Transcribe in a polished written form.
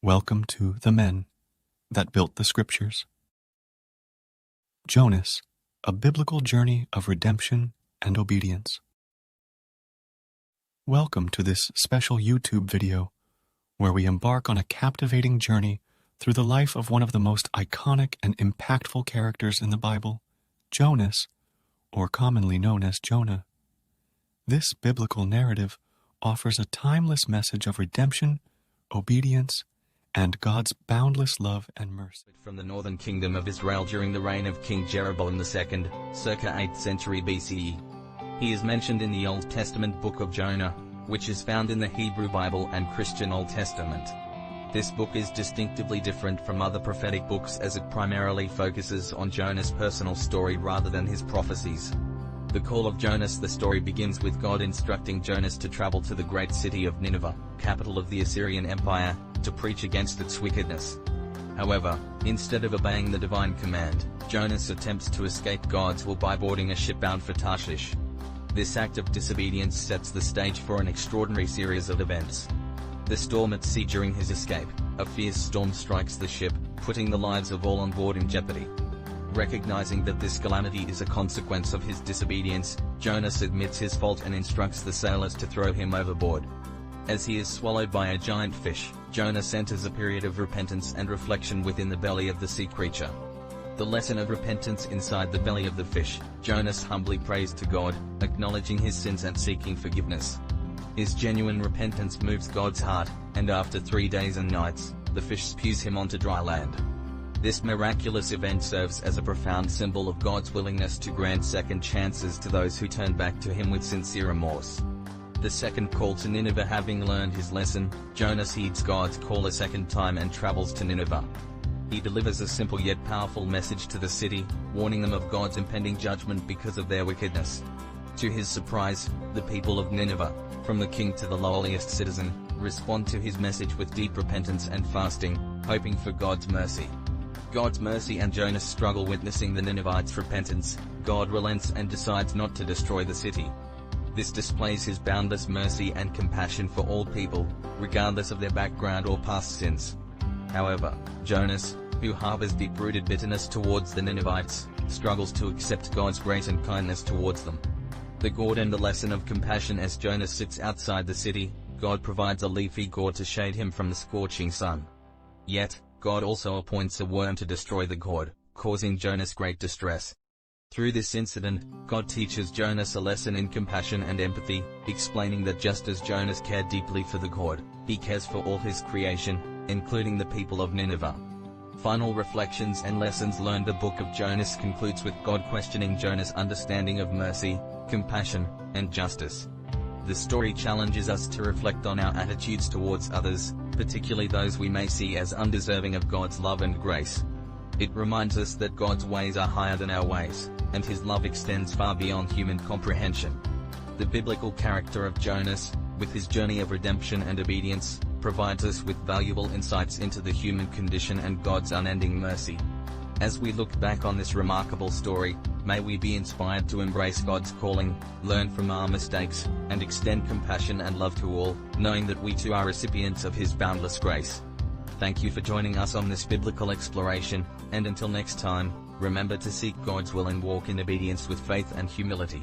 Welcome to the men that built the scriptures. Jonas, a biblical journey of redemption and obedience. Welcome to this special YouTube video where we embark on a captivating journey through the life of one of the most iconic and impactful characters in the Bible, Jonas, or commonly known as Jonah. This biblical narrative offers a timeless message of redemption, obedience, and God's boundless love and mercy. From the northern kingdom of Israel during the reign of King Jeroboam II, circa 8th century BCE. He is mentioned in the Old Testament book of Jonah, which is found in the Hebrew Bible and Christian Old Testament. This book is distinctively different from other prophetic books as it primarily focuses on Jonah's personal story rather than his prophecies. The call of Jonas. The story begins with God instructing Jonas to travel to the great city of Nineveh, capital of the Assyrian Empire, to preach against its wickedness. However, instead of obeying the divine command, Jonas attempts to escape God's will by boarding a ship bound for Tarshish. This act of disobedience sets the stage for an extraordinary series of events. The storm at sea. During his escape, a fierce storm strikes the ship, putting the lives of all on board in jeopardy. Recognizing that this calamity is a consequence of his disobedience, Jonas admits his fault and instructs the sailors to throw him overboard. As he is swallowed by a giant fish, Jonas enters a period of repentance and reflection within the belly of the sea creature. The lesson of repentance. Inside the belly of the fish, Jonas humbly prays to God, acknowledging his sins and seeking forgiveness. His genuine repentance moves God's heart, and after 3 days and nights, the fish spews him onto dry land. This miraculous event serves as a profound symbol of God's willingness to grant second chances to those who turn back to Him with sincere remorse. The second call to Nineveh. Having learned his lesson, Jonas heeds God's call a second time and travels to Nineveh. He delivers a simple yet powerful message to the city, warning them of God's impending judgment because of their wickedness. To his surprise, the people of Nineveh, from the king to the lowliest citizen, respond to his message with deep repentance and fasting, hoping for God's mercy. God's mercy and Jonas struggle. Witnessing the Ninevites' repentance, God relents and decides not to destroy the city. This displays His boundless mercy and compassion for all people, regardless of their background or past sins. However, Jonas, who harbors deep-rooted bitterness towards the Ninevites, struggles to accept God's grace and kindness towards them. The gourd and the lesson of compassion. As Jonas sits outside the city, God provides a leafy gourd to shade him from the scorching sun. Yet, God also appoints a worm to destroy the gourd, causing Jonas great distress. Through this incident, God teaches Jonas a lesson in compassion and empathy, explaining that just as Jonas cared deeply for the gourd, He cares for all His creation, including the people of Nineveh. Final reflections and lessons learned. The book of Jonas concludes with God questioning Jonah's understanding of mercy, compassion, and justice. The story challenges us to reflect on our attitudes towards others, particularly those we may see as undeserving of God's love and grace. It reminds us that God's ways are higher than our ways, and His love extends far beyond human comprehension. The biblical character of Jonas, with his journey of redemption and obedience, provides us with valuable insights into the human condition and God's unending mercy. As we look back on this remarkable story, may we be inspired to embrace God's calling, learn from our mistakes, and extend compassion and love to all, knowing that we too are recipients of His boundless grace. Thank you for joining us on this biblical exploration, and until next time, remember to seek God's will and walk in obedience with faith and humility.